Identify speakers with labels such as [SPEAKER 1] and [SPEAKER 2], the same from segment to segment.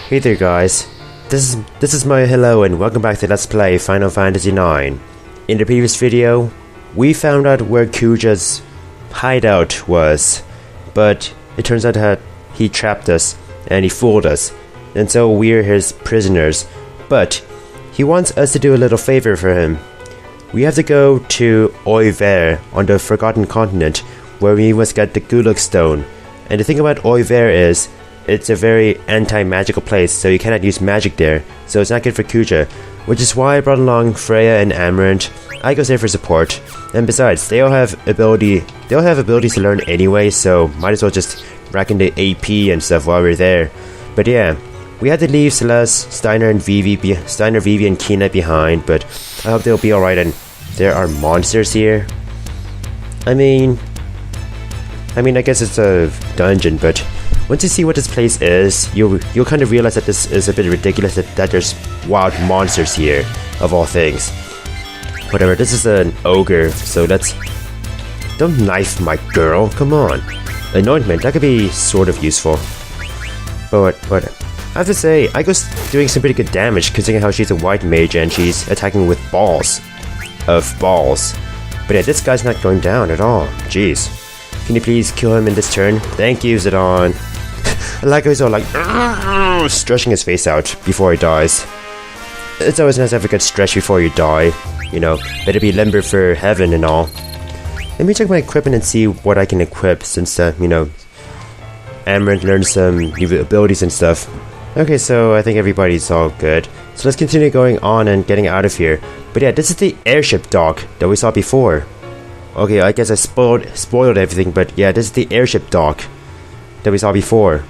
[SPEAKER 1] Hey there guys, this is my hello and welcome back to Let's Play Final Fantasy IX. In the previous video, we found out where Kuja's hideout was, but it turns out that he trapped us and he fooled us, and so we're his prisoners. But he wants us to do a little favor for him. We have to go to Oeilvert on the Forgotten Continent, where we must get the Gulug Stone. And the thing about Oeilvert is, it's a very anti-magical place, so you cannot use magic there, so it's not good for Kuja, which is why I brought along Freya and Amaranth. I go there for support, and besides, they all have abilities to learn anyway, so might as well just rack in the AP and stuff while we're there. But yeah, we had to leave Celeste, Steiner, Vivi, and Kina behind, but I hope they'll be alright. And there are monsters here. I mean, I guess it's a dungeon, but once you see what this place is, you'll kind of realize that this is a bit ridiculous that there's wild monsters here, of all things. Whatever, this is an ogre, so don't knife my girl, come on. Anointment, that could be sort of useful. But what? I have to say, Aiko's doing some pretty good damage considering how she's a white mage and she's attacking with balls. But yeah, this guy's not going down at all, jeez. Can you please kill him in this turn? Thank you, Zidane. I like how he's all like stretching his face out before he dies. It's always nice to have a good stretch before you die. You know, better be limber for heaven and all. Let me check my equipment and see what I can equip since, Amaranth learned some new abilities and stuff. Okay, so I think everybody's all good. So let's continue going on and getting out of here. But yeah, this is the airship dock that we saw before. Okay, I guess I spoiled everything, but yeah, this is the airship dock that we saw before.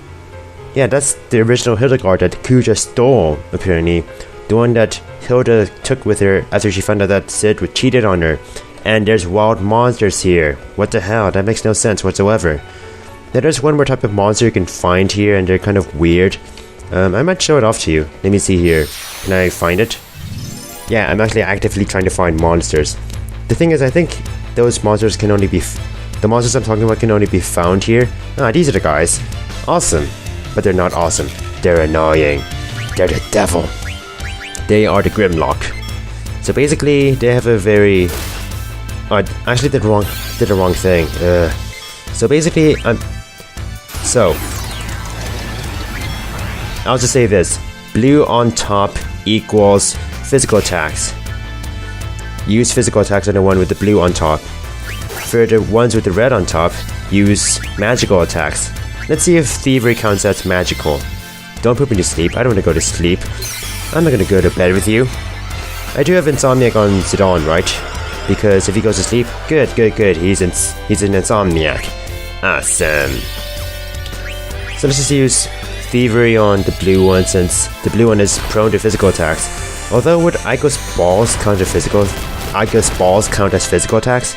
[SPEAKER 1] Yeah, that's the original Hildegard that Kuja stole, apparently. The one that Hilda took with her after she found out that Sid cheated on her. And there's wild monsters here. What the hell? That makes no sense whatsoever. Now there's one more type of monster you can find here, and they're kind of weird. I might show it off to you. Let me see here. Can I find it? Yeah, I'm actually actively trying to find monsters. The thing is, I think those monsters can only be... the monsters I'm talking about can only be found here. Ah, these are the guys. Awesome. But they're not awesome. They're annoying. They're the devil. They are the Grimlock. So basically, they have a very... I actually did the wrong thing. So basically, I'll just say this. Blue on top equals physical attacks. Use physical attacks on the one with the blue on top. For the ones with the red on top, use magical attacks. Let's see if thievery counts as magical. Don't put me to sleep. I don't want to go to sleep. I'm not going to go to bed with you. I do have Insomniac on Zidane, right? Because if he goes to sleep, good. He's an Insomniac. Awesome. So let's just use thievery on the blue one, since the blue one is prone to physical attacks. Although would Aiko's balls count as physical attacks?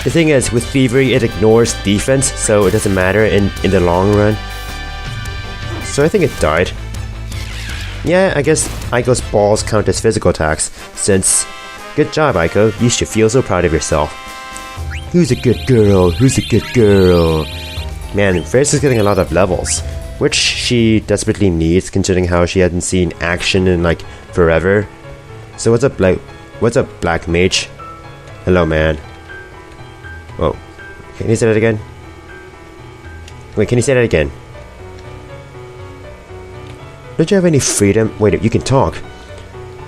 [SPEAKER 1] The thing is, with thievery it ignores defense, so it doesn't matter in the long run. So I think it died. Yeah, I guess Aiko's balls count as physical attacks, since... Good job, Aiko. You should feel so proud of yourself. Who's a good girl? Man, Freya's is getting a lot of levels, which she desperately needs considering how she hadn't seen action in like forever. So what's up, Black Mage? Hello, man. Whoa. Can you say that again? Wait, can you say that again? Don't you have any freedom? Wait, you can talk.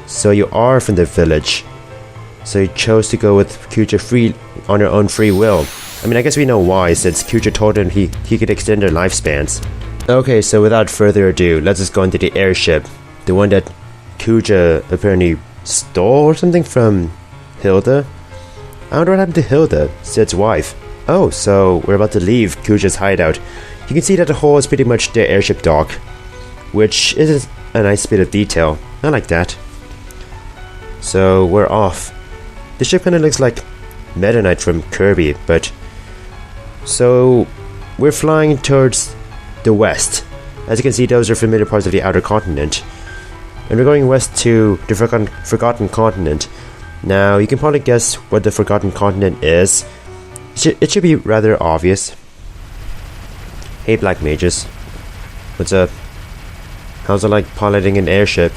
[SPEAKER 1] So you are from the village. So you chose to go with Kuja on her own free will. I mean, I guess we know why, since Kuja told him he could extend their lifespans. Okay, so without further ado, let's just go into the airship. The one that Kuja apparently stole or something from Hilda? I wonder what happened to Hilda, Sid's wife. Oh, so we're about to leave Kuja's hideout. You can see that the hole is pretty much the airship dock, which is a nice bit of detail. I like that. So we're off. The ship kind of looks like Meta Knight from Kirby, but... So we're flying towards the west. As you can see, those are familiar parts of the outer continent. And we're going west to the Forgotten Continent. Now, you can probably guess what the Forgotten Continent is. It should be rather obvious. Hey, Black Mages. What's up? How's it like piloting an airship?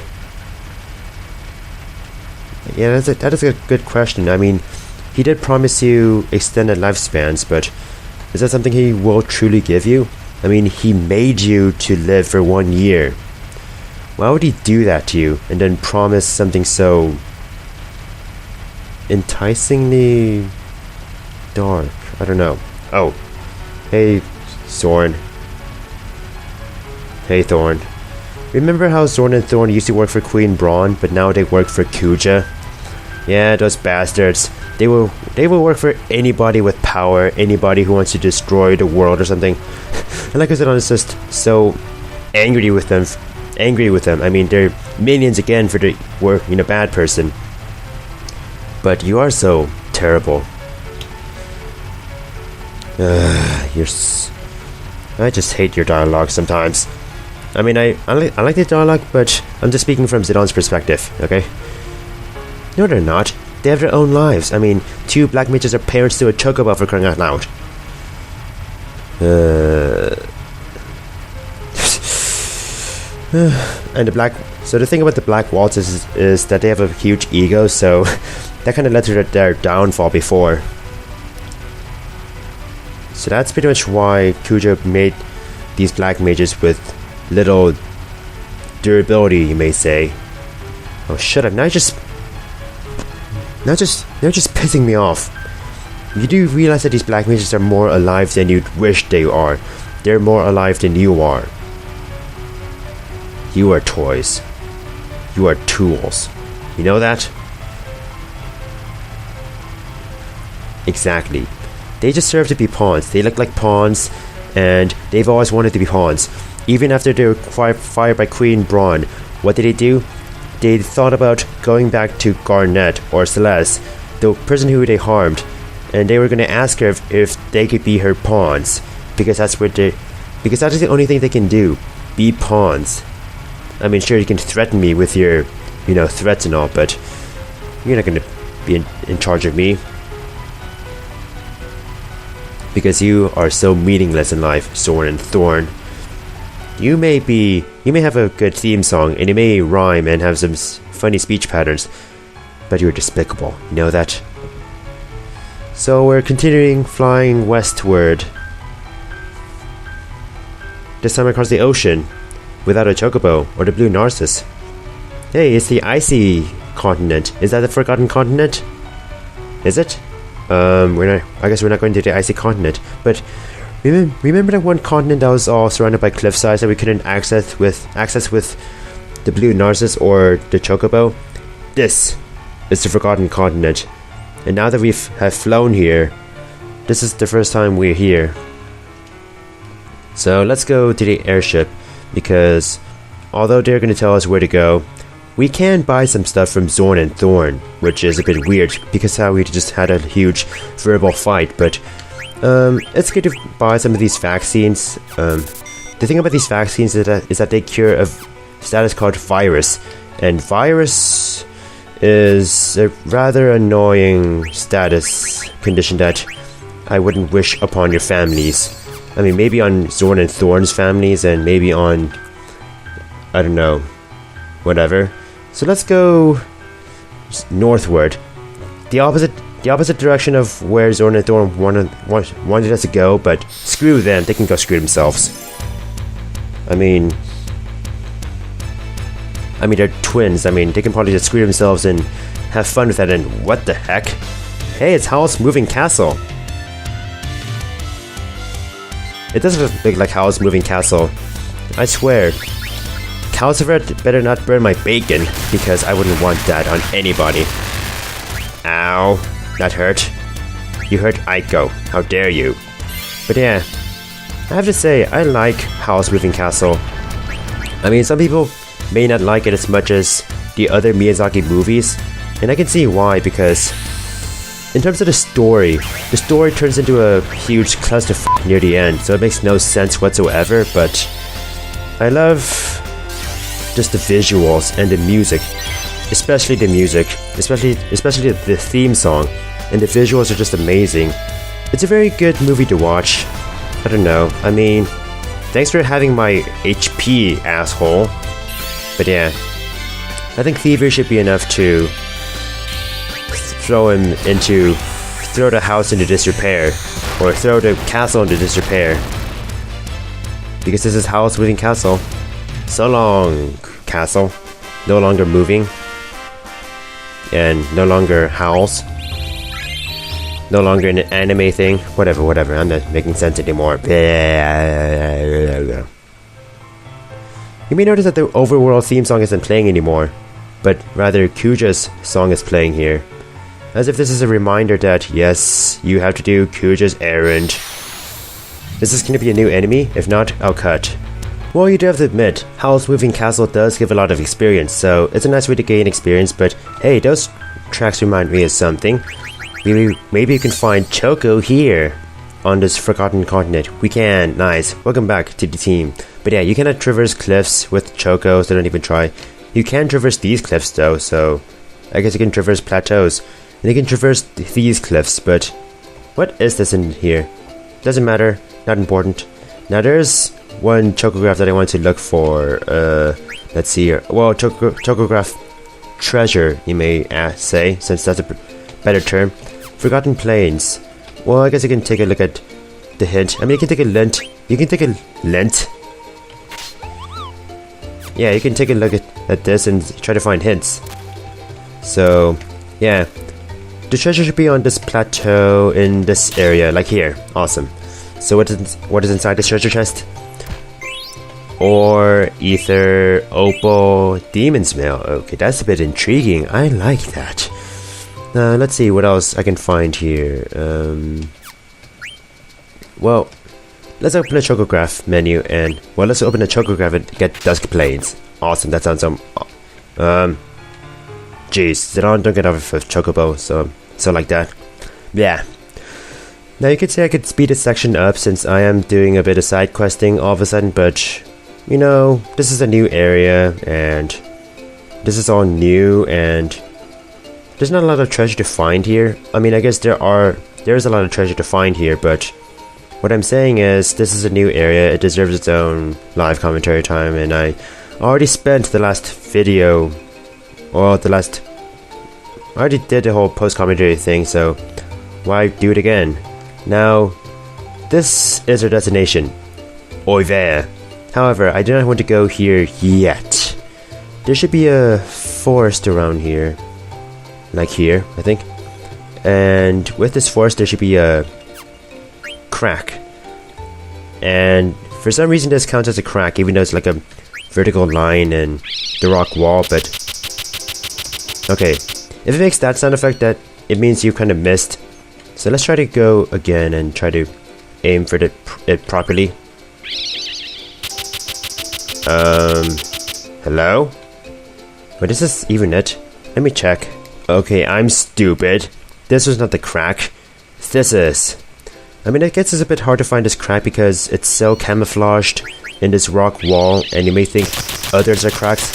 [SPEAKER 1] Yeah, that is a good question. I mean, he did promise you extended lifespans, but is that something he will truly give you? I mean, he made you to live for 1 year. Why would he do that to you and then promise something so enticingly dark? I don't know. Oh, hey, Zorn. Hey, Thorn. Remember how Zorn and Thorn used to work for Queen Braun, but now they work for Kuja? Yeah, those bastards. They will work for anybody with power, anybody who wants to destroy the world or something. And like I said, I was just so angry with them. I mean, they're minions again for the bad person. But you are so terrible. I just hate your dialogue sometimes. I mean, I like the dialogue, but I'm just speaking from Zidon's perspective, okay? No, they're not. They have their own lives. I mean, 2 black mages are parents to a chocobo, for crying out loud. And the thing about the Black Waltz is that they have a huge ego, so that kind of led to their downfall before. So that's pretty much why Kuja made these black mages with little durability, you may say. Oh, shut up! Now you're just pissing me off. You do realize that these black mages are more alive than you'd wish they are. They're more alive than you are. You are toys. You are tools. You know that? Exactly. They just serve to be pawns. They look like pawns, and they've always wanted to be pawns. Even after they were fired by Queen Braun, what did they do? They thought about going back to Garnet or Celeste, the person who they harmed, and they were going to ask her if they could be her pawns, because that is the only thing they can do, be pawns. I mean, sure, you can threaten me with your, threats and all, but you're not going to be in charge of me. Because you are so meaningless in life, Zorn and Thorn. You may have a good theme song, and you may rhyme and have some funny speech patterns, but you're despicable, you know that? So we're continuing flying westward. This time across the ocean, without a chocobo or the blue narcissus. Hey, it's the icy continent. Is that the Forgotten Continent? Is it? I guess we're not going to the icy continent, but remember that one continent that was all surrounded by cliff sides that we couldn't access with the blue narcissus or the chocobo? This is the Forgotten Continent, and now that we have flown here, this is the first time we're here. So let's go to the airship, because although they're going to tell us where to go, we can buy some stuff from Zorn and Thorn, which is a bit weird because how we just had a huge verbal fight, but it's good to buy some of these vaccines. The thing about these vaccines is that they cure a status called virus, and virus is a rather annoying status condition that I wouldn't wish upon your families. I mean, maybe on Zorn and Thorn's families, and maybe on, I don't know, whatever. So let's go northward, the opposite direction of where Zorn and Thorn wanted us to go. But screw them; they can go screw themselves. I mean, they're twins. I mean, they can probably just screw themselves and have fun with that. And what the heck? Hey, it's Howl's Moving Castle. It doesn't look like Howl's Moving Castle. I swear. Yakusoku better not burn my bacon, because I wouldn't want that on anybody. Ow. That hurt. You hurt Aiko. How dare you. But yeah, I have to say, I like Howl's Moving Castle. I mean, some people may not like it as much as the other Miyazaki movies, and I can see why, because in terms of the story turns into a huge clusterfuck near the end, so it makes no sense whatsoever, but I love just the visuals and the music, especially the music, especially the theme song, and the visuals are just amazing. It's a very good movie to watch. I don't know, I mean, thanks for having my HP, asshole. But yeah, I think thievery should be enough to throw the house into disrepair, or throw the castle into disrepair. Because this is house moving castle. So long, castle. No longer moving. And no longer howls. No longer an anime thing. Whatever. I'm not making sense anymore. You may notice that the overworld theme song isn't playing anymore, but rather Kuja's song is playing here. As if this is a reminder that, yes, you have to do Kuja's errand. Is this going to be a new enemy? If not, I'll cut. Well, you do have to admit, Howl's Moving Castle does give a lot of experience, so it's a nice way to gain experience, but hey, those tracks remind me of something. Maybe you can find Choco here on this Forgotten Continent. We can. Nice. Welcome back to the team. But yeah, you cannot traverse cliffs with Choco, so don't even try. You can traverse these cliffs though, so I guess you can traverse plateaus. And you can traverse these cliffs, but what is this in here? Doesn't matter. Not important. Now there's one Chocograph that I want to look for. Let's see here. Well, Chocograph treasure, you may say, since that's a better term. Forgotten Plains. Well, I guess you can take a look at the hint. I mean, you can take a lint. You can take a lint. Yeah, you can take a look at this and try to find hints. So, yeah. The treasure should be on this plateau in this area, like here. Awesome. So what is inside this treasure chest? Or ether, opal, demon's mail. Okay, that's a bit intriguing. I like that. Let's see what else I can find here. Well, let's open a Chocograph menu and let's open a Chocograph and get Dusk Plains. Awesome, that sounds jeez, don't get off of Chocobo, so like that. Yeah. Now you could say I could speed this section up since I am doing a bit of side questing all of a sudden, but you know, this is a new area and this is all new and there's not a lot of treasure to find here. I mean, I guess there's a lot of treasure to find here, but what I'm saying is this is a new area. It deserves its own live commentary time, and I already spent the last video, I already did the whole post-commentary thing, so why do it again? Now, this is our destination, Oeilvert. However, I do not want to go here yet. There should be a forest around here. Like here, I think. And with this forest, there should be a crack. And for some reason, this counts as a crack, even though it's like a vertical line and the rock wall, but okay. If it makes that sound effect, that it means you kind of missed. So let's try to go again and try to aim for it properly. Hello? Wait, is this even it? Let me check. Okay, I'm stupid. This was not the crack. This is. I mean, I guess it's a bit hard to find this crack because it's so camouflaged in this rock wall, and you may think others are cracks.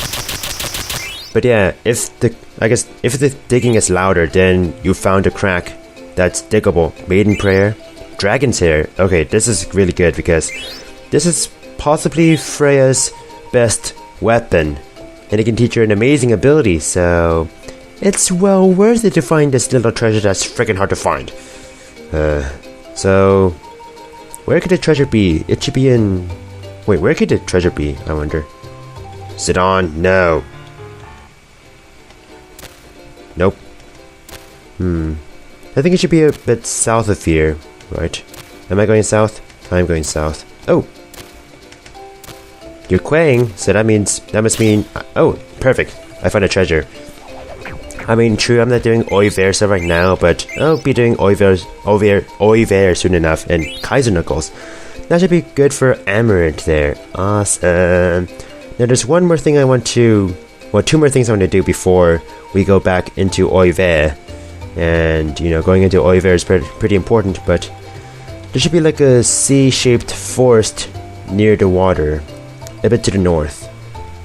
[SPEAKER 1] But yeah, if the digging is louder, then you found a crack that's diggable. Maiden Prayer, Dragon's Hair. Okay, this is really good because this is possibly Freya's best weapon, and it can teach her an amazing ability, so it's well worth it to find this little treasure that's freaking hard to find. So where could the treasure be? It should be in... Wait, where could the treasure be, I wonder? Sidon, no. Nope. I think it should be a bit south of here, right? Am I going south? I'm going south. Oh! You're Quang, so that must mean... Oh, perfect. I found a treasure. I mean, true, I'm not doing Oeilvert stuff right now, but I'll be doing Oeilvert soon enough, and Kaiser Knuckles. That should be good for Amaranth there. Awesome. Now there's one more thing I want to... Well, two more things I want to do before we go back into Oeilvert. And, you know, going into Oeilvert is pretty important, but there should be like a C-shaped forest near the water, a bit to the north.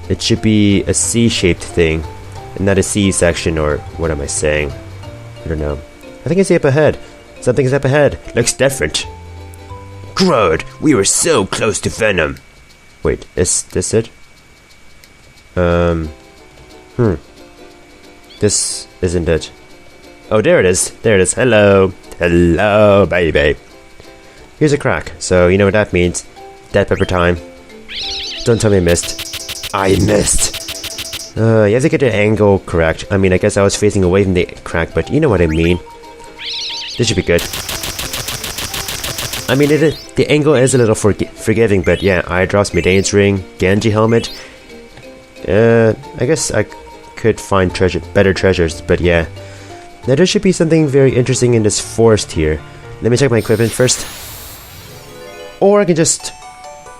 [SPEAKER 1] It should be a C-shaped thing, and not a C section, or what am I saying? I don't know. I think I see up ahead. Something's up ahead. Looks different. Crud, we were so close to Venom. Wait, is this it? This isn't it. Oh, there it is. There it is. Hello. Hello, baby. Here's a crack. So, you know what that means. Dead pepper time. Don't tell me I missed. I missed. You have to get the angle correct. I mean, I guess I was facing away from the crack, but you know what I mean. This should be good. I mean, the angle is a little forgiving, but yeah, eye drops, Medane's ring, Genji helmet. I guess I could find better treasures, but yeah. Now there should be something very interesting in this forest here. Let me check my equipment first. Or I can just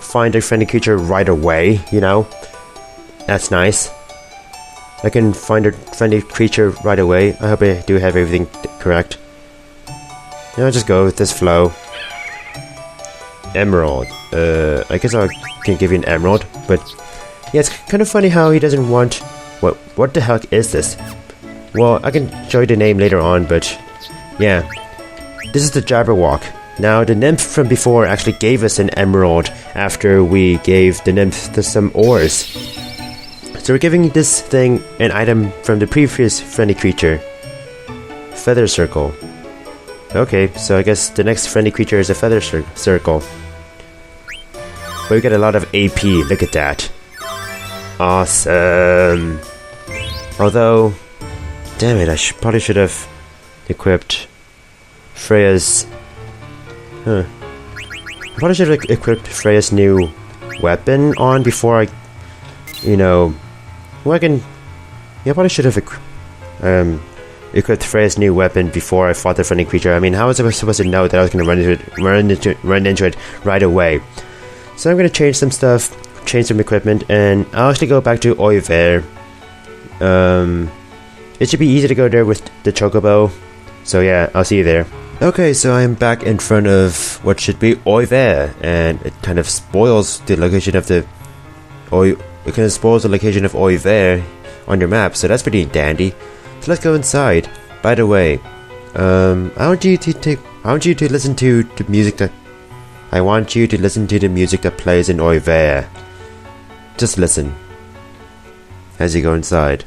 [SPEAKER 1] find a friendly creature right away, you know. That's nice. I can find a friendly creature right away. I hope I do have everything correct. Now I'll just go with this flow. Emerald. I guess I can give you an emerald, but yeah, it's kind of funny how he doesn't want... What the heck is this? Well, I can show you the name later on, but yeah. This is the Jabberwock. Now, the nymph from before actually gave us an emerald after we gave the nymph some ores. So we're giving this thing an item from the previous friendly creature. Feather Circle. Okay, so I guess the next friendly creature is a Feather Circle. But we get a lot of AP, look at that. Awesome. Although, damn it, I probably should have equipped Freya's... I probably should have equipped Freya's new weapon on before I... You know... Well, I can... Yeah, I probably should have equipped Freya's new weapon before I fought the friendly creature. I mean, how was I supposed to know that I was going to run into it right away? So I'm going to change some stuff, change some equipment, and I'll actually go back to Oeilvert. It should be easy to go there with the chocobo. So yeah, I'll see you there. Okay, so I'm back in front of what should be Oeilvert, and it kind of spoils the location of the Oeilvert on your map, so that's pretty dandy. So let's go inside. By the way, I want you to listen to the music that plays in Oeilvert. Just listen as you go inside.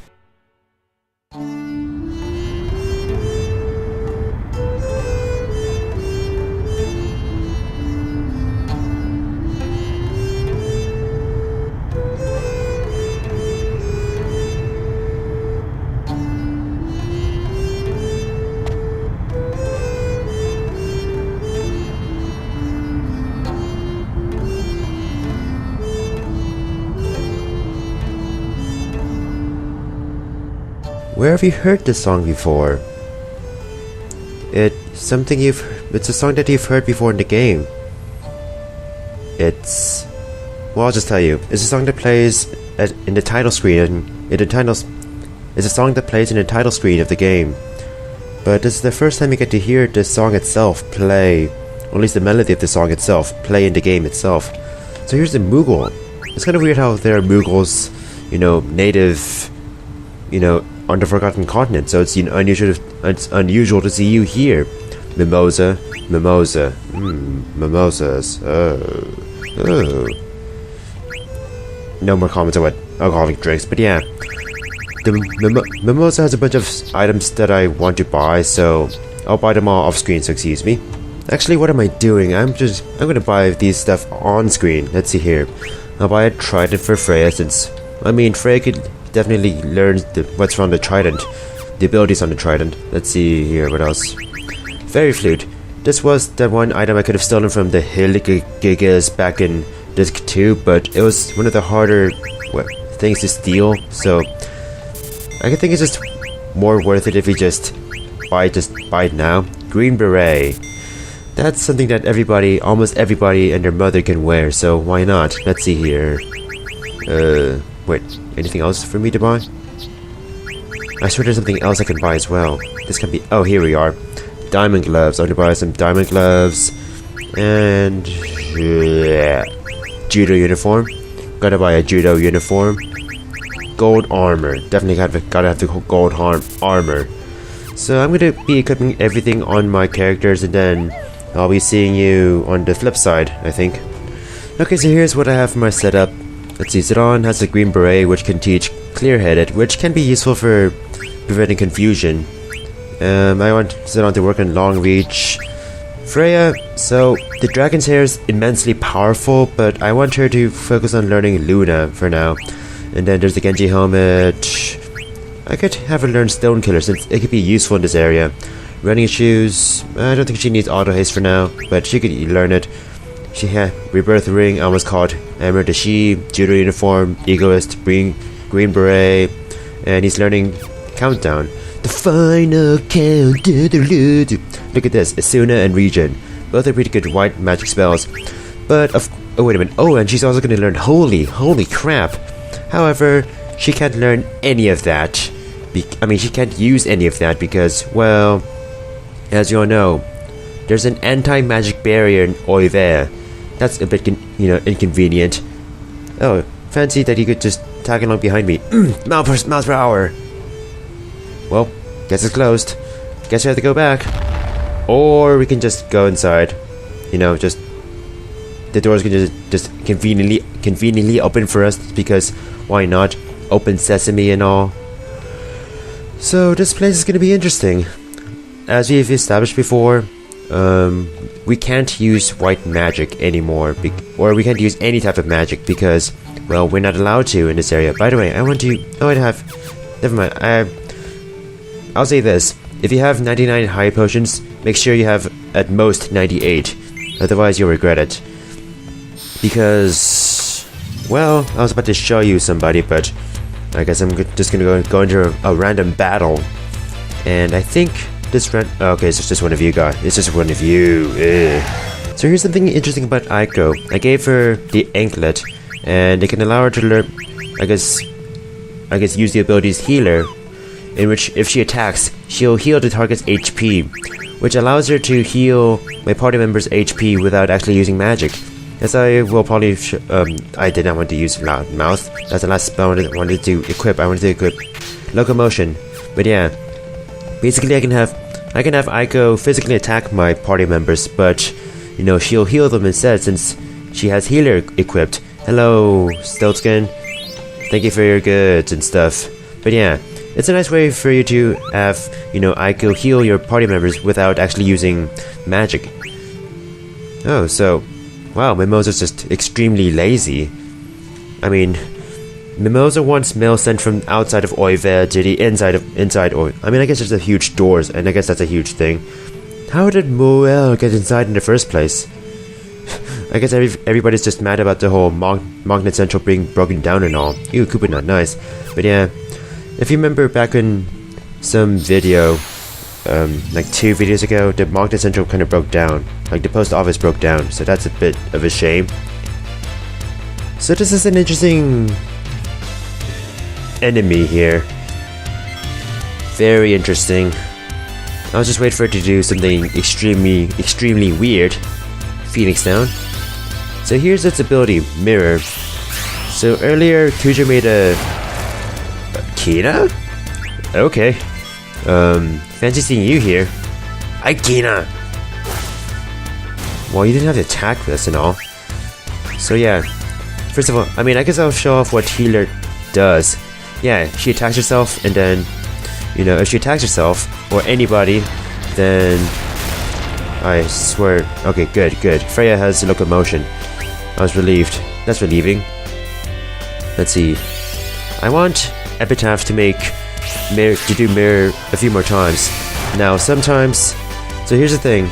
[SPEAKER 1] Where have you heard this song before? It's a song that you've heard before in the game. Well, I'll just tell you. It's a song that plays in the title screen. It's a song that plays in the title screen of the game. But this is the first time you get to hear the song itself play, or at least the melody of the song itself, play in the game itself. So here's the Moogle. It's kind of weird how there are Moogles, native, on the Forgotten Continent, so it's unusual to see you here. Mimosas. No more comments about alcoholic drinks, but yeah. The Mimosa has a bunch of items that I want to buy, so I'll buy them all off screen, so excuse me. Actually, what am I doing? I'm gonna buy these stuff on screen. Let's see here. I'll buy a trident for Freya, since, Freya could definitely learn what's from the trident, the abilities on the trident. Let's see here, what else? Fairy flute. This was the one item I could have stolen from the Gigas back in Disc 2, but it was one of the harder things to steal, so I think it's just more worth it if you just buy it now. Green beret. That's something that almost everybody and their mother can wear, so why not? Let's see here. Wait, anything else for me to buy? I swear there's something else I can buy as well. This can be... Oh, here we are. Diamond gloves. I'm gonna buy some diamond gloves. And... yeah. Judo uniform. Gotta buy a judo uniform. Gold armor. Definitely gotta have the gold armor. So I'm gonna be equipping everything on my characters, and then I'll be seeing you on the flip side, I think. Okay, so here's what I have for my setup. Let's see, Zidane has a green beret which can teach clear-headed, which can be useful for preventing confusion. I want Zidane to work on long reach. Freya, so the dragon's hair is immensely powerful, but I want her to focus on learning Luna for now. And then there's the Genji helmet. I could have her learn Stone Killer since it could be useful in this area. Running shoes, I don't think she needs auto haste for now, but she could learn it. She had Rebirth Ring, almost called Emerald Dashi, Judo Uniform, Egoist, Green Beret, and he's learning Countdown. The final countdown. Look at this, Asuna and Regen. Both are pretty good white magic spells. But oh wait a minute. Oh, and she's also going to learn Holy. Holy crap. However, she can't learn any of that. She can't use any of that because, well, as you all know, there's an anti-magic barrier in Oeilvert. That's a bit, inconvenient. Oh, fancy that he could just tag along behind me. Miles per hour. Well, guess it's closed. Guess we have to go back. Or we can just go inside. Just the doors can just conveniently open for us because why not? Open sesame and all. So this place is going to be interesting. As we've established before, we can't use white magic anymore, or we can't use any type of magic because, well, we're not allowed to in this area. By the way, never mind. I'll say this: if you have 99 high potions, make sure you have at most 98. Otherwise, you'll regret it. Because, well, I was about to show you somebody, but I guess I'm just gonna go into a random battle, and I think this okay, it's just one of you guys. It's just one of you. Ugh. So here's something interesting about Aiko. I gave her the anklet, and it can allow her to learn, I guess use the abilities Healer, in which if she attacks, she'll heal the target's HP, which allows her to heal my party member's HP without actually using magic. As I will probably, I did not want to use Loud Mouth. That's the last spell I wanted to equip. I wanted to equip Locomotion, but yeah, basically I can have Aiko physically attack my party members, but she'll heal them instead since she has Healer equipped. Hello, Stiltskin. Thank you for your goods and stuff. But yeah, it's a nice way for you to have, Aiko heal your party members without actually using magic. Oh, so, wow, Mimosa's just extremely lazy. I mean, Mimosa wants mail sent from outside of Oeilvert to the inside Oeilvert. I guess there's a huge doors, and I guess that's a huge thing. How did Moel get inside in the first place? I guess everybody's just mad about the whole Magnet Central being broken down and all. Ew, Koopa not nice. But yeah, if you remember back in some video, like 2 videos ago, the Magnet Central kind of broke down. Like the post office broke down, so that's a bit of a shame. So this is an interesting enemy here. Very interesting. I'll just wait for it to do something extremely weird. Phoenix down. So here's its ability, Mirror. So earlier, Kuja made a Kina? Okay. Fancy seeing you here. Hi, Kina! Well, you didn't have to attack this and all. So yeah. First of all, I guess I'll show off what Healer does. Yeah, she attacks herself, and then, if she attacks herself, or anybody, then I swear. Okay, good. Freya has locomotion. I was relieved. That's relieving. Let's see. I want Epitaph to do mirror a few more times. Now, sometimes. So here's the thing.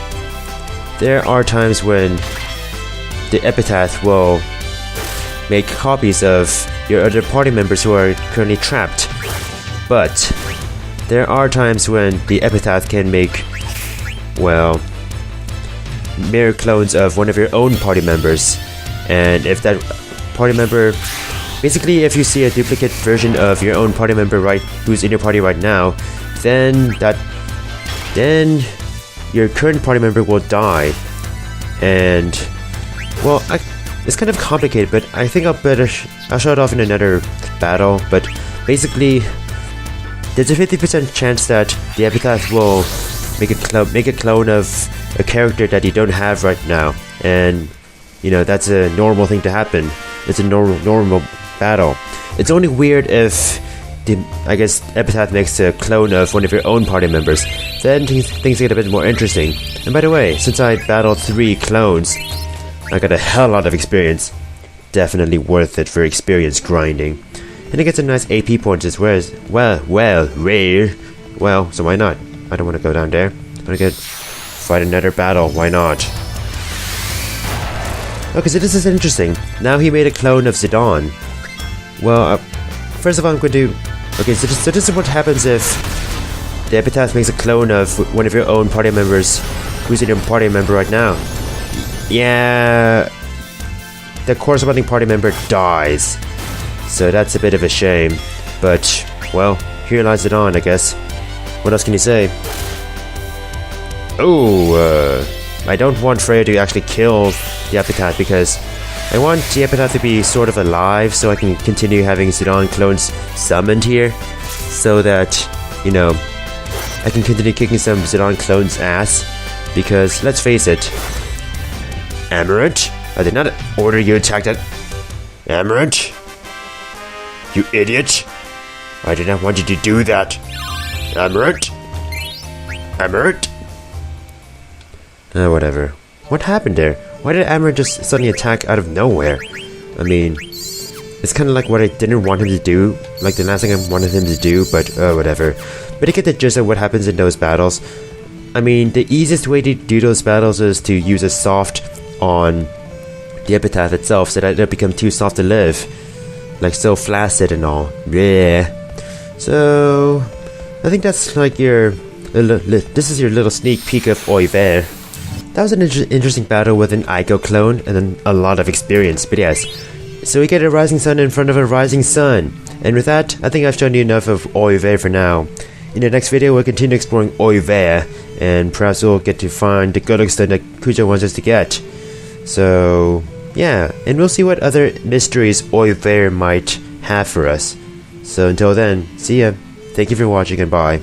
[SPEAKER 1] There are times when the Epitaph will make copies of your other party members who are currently trapped. But there are times when the Epitaph can make, well, mirror clones of one of your own party members. And if that party member, basically if you see a duplicate version of your own party member who's in your party right now, then your current party member will die. And, well, it's kind of complicated, but I think I'll show it off in another battle. But basically, there's a 50% chance that the Epitaph will make a clone of a character that you don't have right now, and that's a normal thing to happen. it's a normal battle. It's only weird if I guess Epitaph makes a clone of one of your own party members. Then things get a bit more interesting. And by the way, since I battled 3 clones, I got a hell lot of experience. Definitely worth it for experience grinding. And it gets a nice AP points as well. Rare. Well, so why not? I don't want to go down there. I'm gonna fight another battle. Why not? Okay, so this is interesting. Now he made a clone of Zidane. Well, first of all, I'm going to... Okay, so this is what happens if the Epitaph makes a clone of one of your own party members who's in your party member right now. Yeah, the corresponding party member dies. So that's a bit of a shame. But, well, here lies it on, I guess. What else can you say? Oh, I don't want Freya to actually kill the Epitaph because I want the Epitaph to be sort of alive so I can continue having Zidane clones summoned here. So that, you know, I can continue kicking some Zidane clones' ass. Because, let's face it, Amarant, I did not order you to attack that. Amarant? You idiot! I did not want you to do that. Amarant? Amarant? Whatever. What happened there? Why did Amarant just suddenly attack out of nowhere? I mean, it's kind of like what I didn't want him to do, like the last thing I wanted him to do, but whatever. But I get the gist of what happens in those battles. I mean, the easiest way to do those battles is to use a soft on the Epitaph itself so that it'll become too soft to live. Like so flaccid and all. Yeah. So, I think that's like your... This is your little sneak peek of Oeilvert. That was an interesting battle with an Ico clone and then a lot of experience, but yes. So we get a rising sun in front of a rising sun. And with that, I think I've shown you enough of Oeilvert for now. In the next video, we'll continue exploring Oeilvert, and perhaps we'll get to find the Gulug Stone that Kuja wants us to get. So, yeah, and we'll see what other mysteries Oeilvert might have for us. So until then, see ya. Thank you for watching and bye.